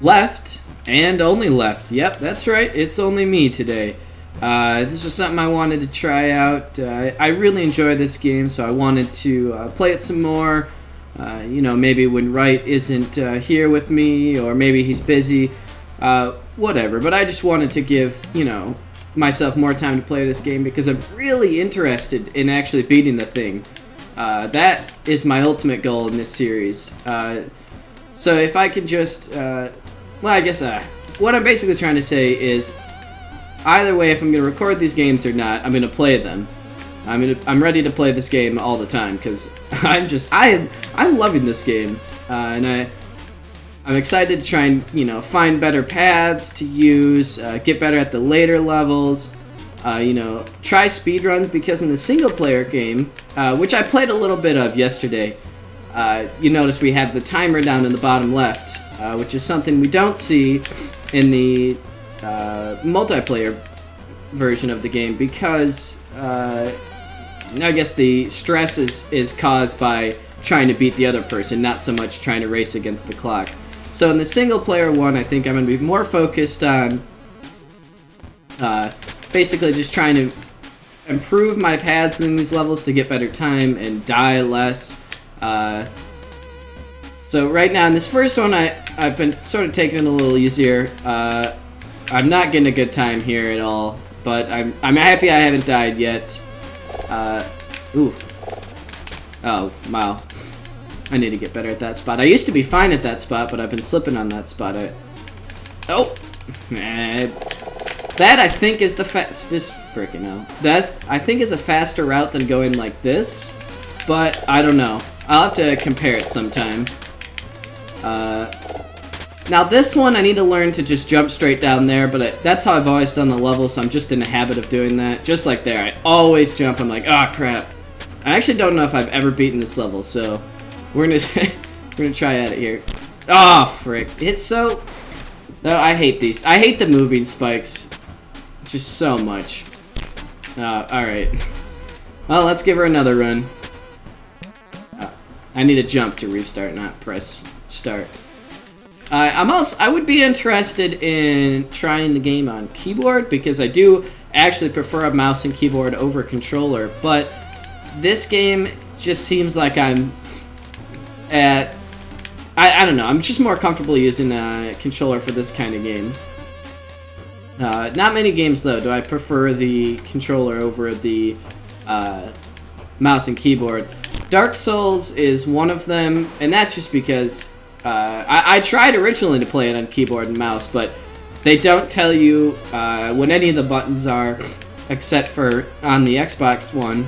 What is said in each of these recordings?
Left, and only left. Yep, that's right. It's only me today. This was something I wanted to try out. I really enjoy this game, so I wanted to play it some more. Maybe when Wright isn't here with me, or maybe he's busy, whatever. But I just wanted to give, myself more time to play this game because I'm really interested in actually beating the thing. That is my ultimate goal in this series. So if I can just, what I'm basically trying to say is, either way, if I'm going to record these games or not, I'm going to play them. I'm ready to play this game all the time because I'm loving this game, and I'm excited to try and find better paths to use, get better at the later levels, try speedruns because in the single player game, which I played a little bit of yesterday, you notice we have the timer down in the bottom left, which is something we don't see in the multiplayer version of the game because I guess the stress is caused by trying to beat the other person, not so much trying to race against the clock. So in the single player one, I think I'm going to be more focused on basically just trying to improve my paths in these levels to get better time and die less. So right now in this first one, I've been sort of taking it a little easier. I'm not getting a good time here at all, but I'm happy I haven't died yet. Ooh. Oh, wow. I need to get better at that spot. I used to be fine at that spot, but I've been slipping on that spot. Oh! Man. That, I think, is the fastest... Freaking hell. That, I think, is a faster route than going like this, but I don't know. I'll have to compare it sometime. Now this one, I need to learn to just jump straight down there, but that's how I've always done the level, so I'm just in the habit of doing that. Just like there, I always jump. I'm like, oh crap. I actually don't know if I've ever beaten this level, so we're gonna try at it here. Oh frick! It's so. No, I hate these. I hate the moving spikes, just so much. All right. Well, let's give her another run. I need to jump to restart, not press start. I would be interested in trying the game on keyboard because I do actually prefer a mouse and keyboard over controller, but this game just seems like I'm at... I don't know, I'm just more comfortable using a controller for this kind of game. Not many games, though, do I prefer the controller over the mouse and keyboard. Dark Souls is one of them, and that's just because I tried originally to play it on keyboard and mouse, but they don't tell you what any of the buttons are, except for on the Xbox one.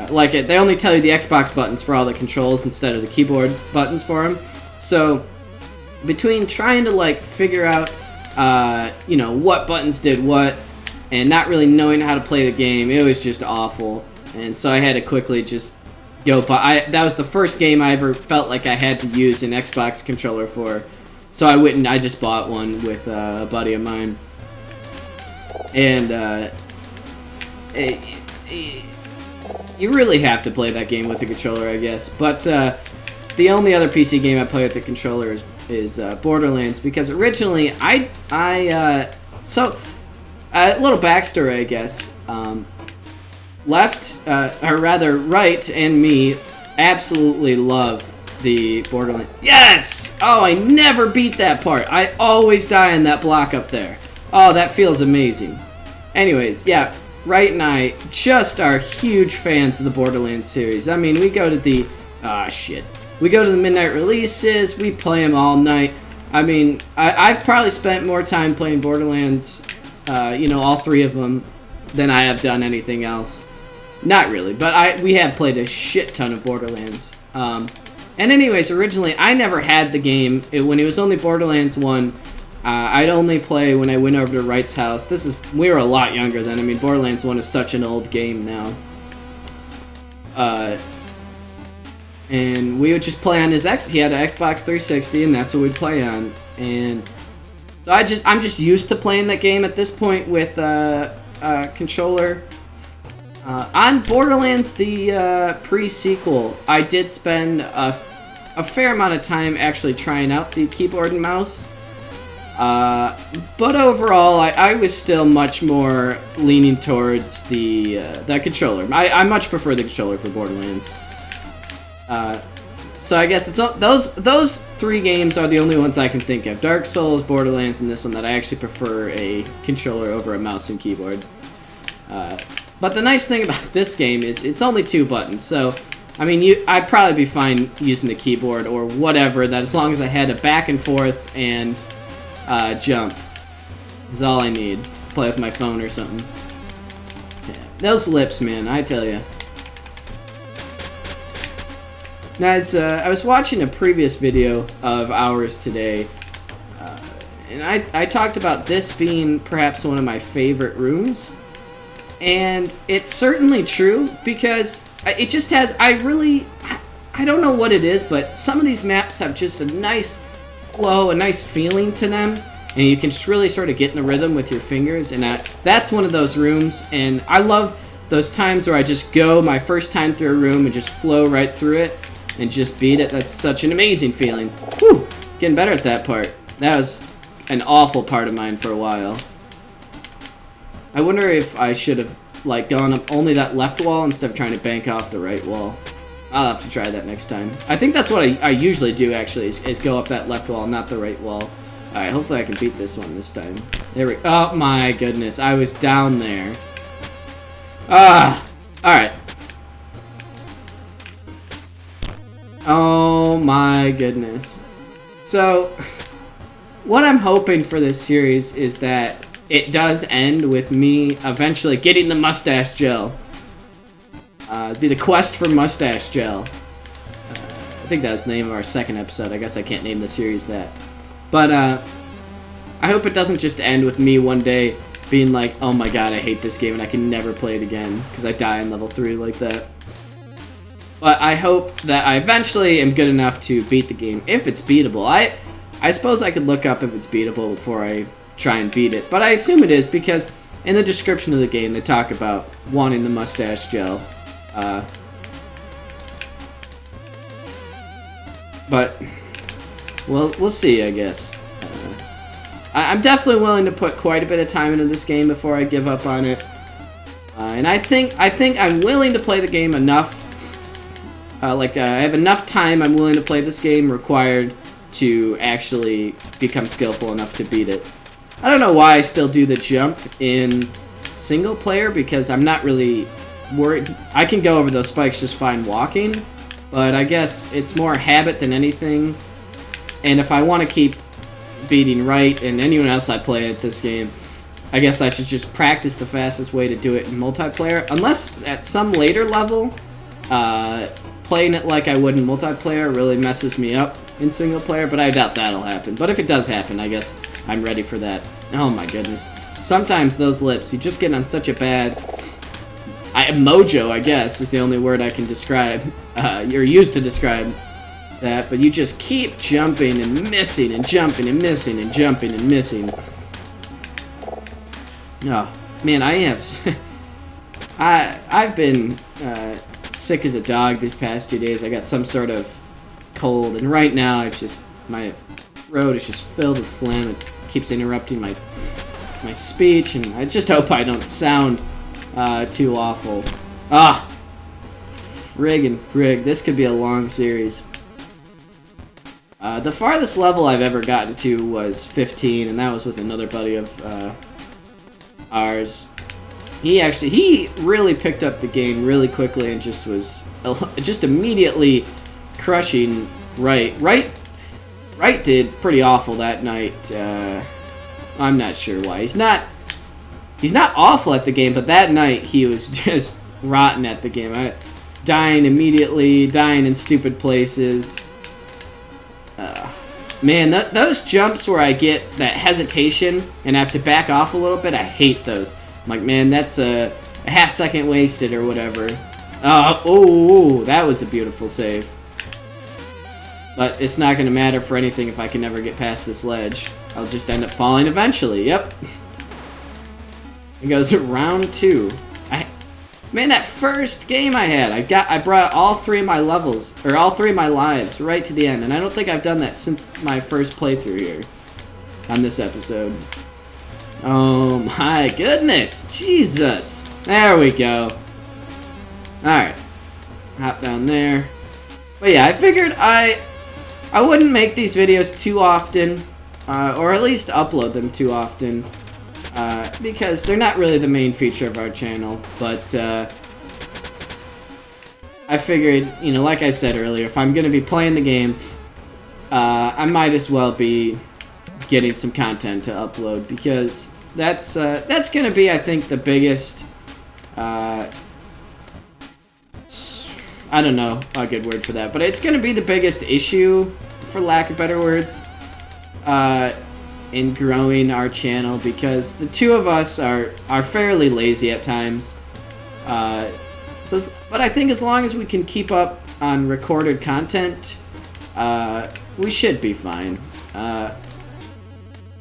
They only tell you the Xbox buttons for all the controls instead of the keyboard buttons for them. So, between trying to figure out, what buttons did what, and not really knowing how to play the game, it was just awful. And so I had to quickly just go. But that was the first game I ever felt like I had to use an Xbox controller for. So I just bought one with a buddy of mine. And you really have to play that game with a controller, I guess. But the only other PC game I play with the controller is Borderlands, because originally a little backstory, I guess. Wright and me absolutely love the Borderlands. Yes! Oh, I never beat that part. I always die in that block up there. Oh, that feels amazing. Anyways, yeah, Wright and I just are huge fans of the Borderlands series. I mean, we go to the... We go to the midnight releases, we play them all night. I mean, I've probably spent more time playing Borderlands, all three of them, than I have done anything else. Not really, but we have played a shit ton of Borderlands. And anyways, originally, I never had the game. When it was only Borderlands 1, I'd only play when I went over to Wright's house. We were a lot younger then. I mean, Borderlands 1 is such an old game now. And we would just play on his he had an Xbox 360, and that's what we'd play on. And so I'm just used to playing that game at this point with controller. On Borderlands, the pre-sequel, I did spend a fair amount of time actually trying out the keyboard and mouse. But overall, I was still much more leaning towards the controller. I much prefer the controller for Borderlands. So I guess it's those 3 games are the only ones I can think of: Dark Souls, Borderlands, and this one that I actually prefer a controller over a mouse and keyboard. But the nice thing about this game is it's only 2 buttons, so I mean, I'd probably be fine using the keyboard or whatever. That as long as I had a back and forth and jump is all I need. Play with my phone or something. Yeah. Those lips, man, I tell you. Now, I was watching a previous video of ours today, and I talked about this being perhaps one of my favorite rooms, and it's certainly true because it just has, I don't know what it is, but some of these maps have just a nice flow, a nice feeling to them, and you can just really sort of get in the rhythm with your fingers, and that's one of those rooms, and I love those times where I just go my first time through a room and just flow right through it and just beat it. That's such an amazing feeling. Whew! Getting better at that part. That was an awful part of mine for a while. I wonder if I should have like gone up only that left wall instead of trying to bank off the right wall. I'll have to try that next time. I think that's what I usually do, actually, is go up that left wall, not the right wall. Alright, hopefully I can beat this one this time. There we go. Oh my goodness, I was down there. Alright. Oh my goodness. So, what I'm hoping for this series is that it does end with me eventually getting the mustache gel. It'd be the quest for mustache gel. I think that was the name of our second episode. I guess I can't name the series that. But I hope it doesn't just end with me one day being like, oh my god, I hate this game and I can never play it again because I die in level 3 like that. But I hope that I eventually am good enough to beat the game, if it's beatable. I suppose I could look up if it's beatable before I try and beat it, but I assume it is because in the description of the game they talk about wanting the mustache gel. But we'll see, I guess. I'm definitely willing to put quite a bit of time into this game before I give up on it, and I think I'm willing to play the game enough. I have enough time I'm willing to play this game required to actually become skillful enough to beat it. I don't know why I still do the jump in single player because I'm not really worried. I can go over those spikes just fine walking, but I guess it's more habit than anything. And if I want to keep beating Wright and anyone else I play at this game, I guess I should just practice the fastest way to do it in multiplayer. Unless at some later level, playing it like I would in multiplayer really messes me up in single player, but I doubt that'll happen. But if it does happen, I guess I'm ready for that. Oh my goodness. Sometimes those lips, you just get on such a bad... mojo, I guess, is the only word I can describe, or use to describe that, but you just keep jumping and missing and jumping and missing and jumping and missing. Oh, man, I have... I've been sick as a dog these past 2 days. I got some sort of cold, and right now I've just... my throat is just filled with phlegm. It keeps interrupting my speech, and I just hope I don't sound too awful. Frig. This could be a long series. The farthest level I've ever gotten to was 15, and that was with another buddy of ours. He really picked up the game really quickly and just was just immediately crushing Wright. Wright did pretty awful that night. I'm not sure why. He's not awful at the game, but that night he was just rotten at the game. Dying immediately, dying in stupid places. Man, those jumps where I get that hesitation and I have to back off a little bit, I hate those. I'm like, man, that's a half second wasted or whatever. Oh, that was a beautiful save. But it's not going to matter for anything if I can never get past this ledge. I'll just end up falling eventually. Yep. It goes to round 2. Man, that first game I had, I brought all 3 of my levels, or all 3 of my lives right to the end, and I don't think I've done that since my first playthrough here. on this episode. Oh my goodness, Jesus. There we go. Alright, hop down there. But yeah, I figured I wouldn't make these videos too often, or at least upload them too often, because they're not really the main feature of our channel. But I figured, you know, like I said earlier, if I'm going to be playing the game, I might as well be getting some content to upload, because that's going to be, I think, the biggest, I don't know a good word for that, but it's going to be the biggest issue, for lack of better words, in growing our channel, because the two of us are fairly lazy at times. But I think as long as we can keep up on recorded content, we should be fine.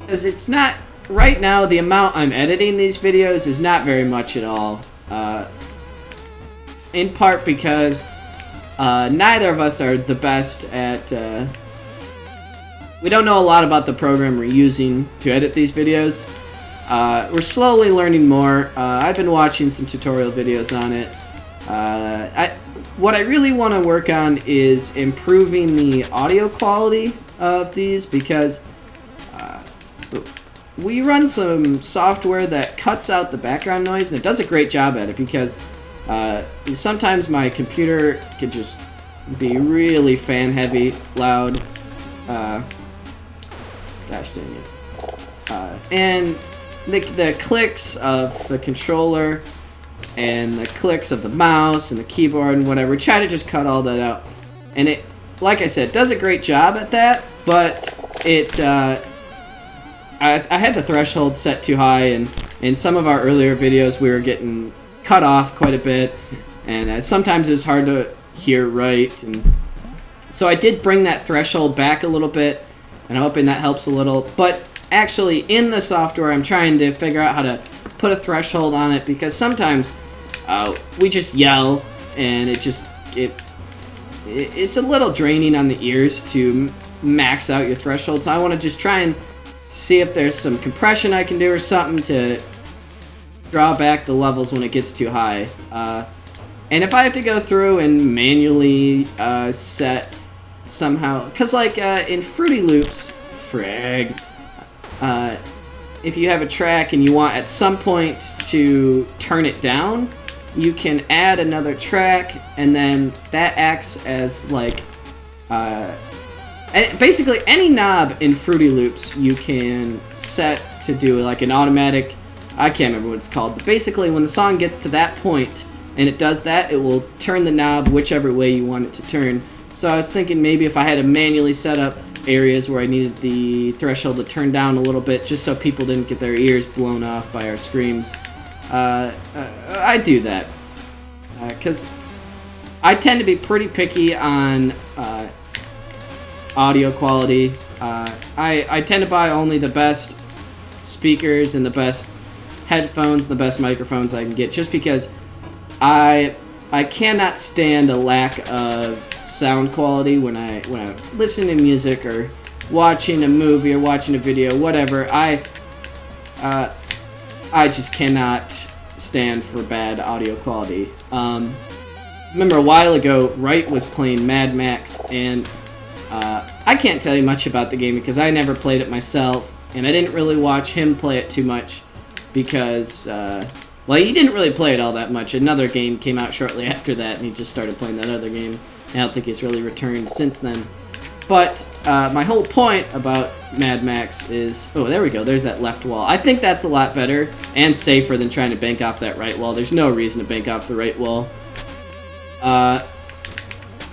Because it's not, right now, the amount I'm editing these videos is not very much at all. In part because neither of us are the best at, we don't know a lot about the program we're using to edit these videos. We're slowly learning more. I've been watching some tutorial videos on it. What I really want to work on is improving the audio quality of these, because we run some software that cuts out the background noise, and it does a great job at it, because sometimes my computer could just be really fan heavy, loud. Gosh dang it. And the clicks of the controller and the clicks of the mouse and the keyboard and whatever, try to just cut all that out. And it, like I said, does a great job at that, but it, I had the threshold set too high, and in some of our earlier videos we were getting cut off quite a bit, and sometimes it was hard to hear right, and so I did bring that threshold back a little bit, and I'm hoping that helps a little. But actually in the software I'm trying to figure out how to put a threshold on it, because sometimes we just yell, and it's a little draining on the ears to max out your threshold. So I want to just try and see if there's some compression I can do or something to draw back the levels when it gets too high. And if I have to go through and manually set somehow, because like in Fruity Loops, if you have a track and you want at some point to turn it down, you can add another track, and then that acts as like basically any knob in Fruity Loops you can set to do like an automatic, I can't remember what it's called, but basically when the song gets to that point and it does that, it will turn the knob whichever way you want it to turn. So I was thinking maybe if I had to manually set up areas where I needed the threshold to turn down a little bit, just so people didn't get their ears blown off by our screams, I do that. Because I tend to be pretty picky on audio quality. I tend to buy only the best speakers and the best headphones, the best microphones I can get, just because I cannot stand a lack of sound quality when I listen to music or watching a movie or watching a video, whatever. I just cannot stand for bad audio quality. Remember a while ago, Wright was playing Mad Max, and I can't tell you much about the game because I never played it myself, and I didn't really watch him play it too much because, well, he didn't really play it all that much. Another game came out shortly after that, and he just started playing that other game. I don't think he's really returned since then. But my whole point about Mad Max is... Oh, there we go. There's that left wall. I think that's a lot better and safer than trying to bank off that right wall. There's no reason to bank off the right wall. Yeah,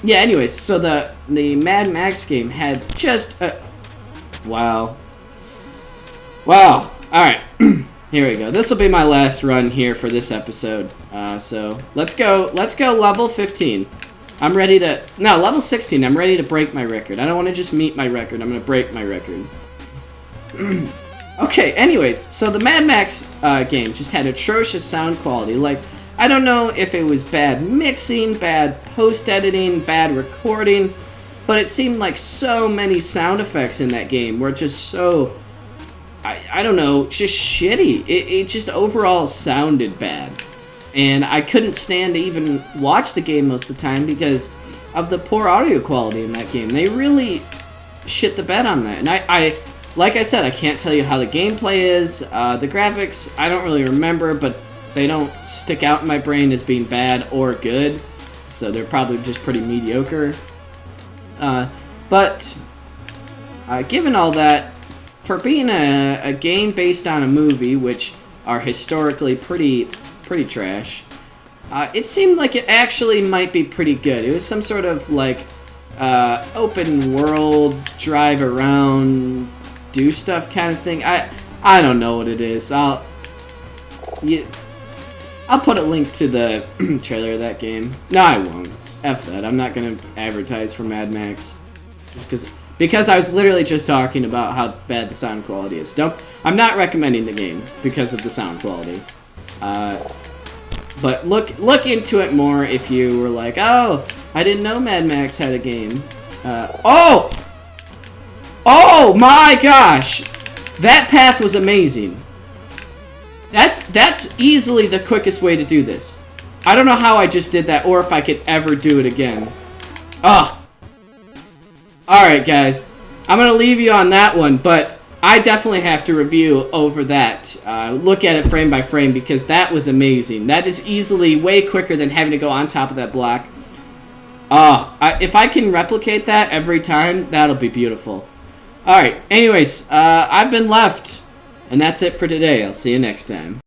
anyways, so the Mad Max game had just... Wow. Wow. Alright. Here we go. This will be my last run here for this episode. So let's go level 15. I'm ready to... No, level 16. I'm ready to break my record. I don't want to just meet my record. I'm going to break my record. Okay, anyways. So the Mad Max game just had atrocious sound quality. Like, I don't know if it was bad mixing, bad post-editing, bad recording, but it seemed like so many sound effects in that game were just so I don't know, just shitty. It just overall sounded bad. And I couldn't stand to even watch the game most of the time because of the poor audio quality in that game. They really shit the bed on that. And I like I said, I can't tell you how the gameplay is. The graphics, I don't really remember, but they don't stick out in my brain as being bad or good. So they're probably just pretty mediocre. But given all that, for being a game based on a movie, which are historically pretty trash, it seemed like it actually might be pretty good. It was some sort of like open world, drive around, do stuff kind of thing. I don't know what it is. I'll put a link to the trailer of that game. No, I won't. F that. I'm not gonna advertise for Mad Max just because I was literally just talking about how bad the sound quality is. I'm not recommending the game because of the sound quality. But look into it more if you were like, oh, I didn't know Mad Max had a game. Oh my gosh, that path was amazing. That's easily the quickest way to do this. I don't know how I just did that, or if I could ever do it again. Oh. Alright, guys. I'm going to leave you on that one, but I definitely have to review over that. Look at it frame by frame, because that was amazing. That is easily way quicker than having to go on top of that block. If I can replicate that every time, that'll be beautiful. Alright, anyways, I've been Left, and that's it for today. I'll see you next time.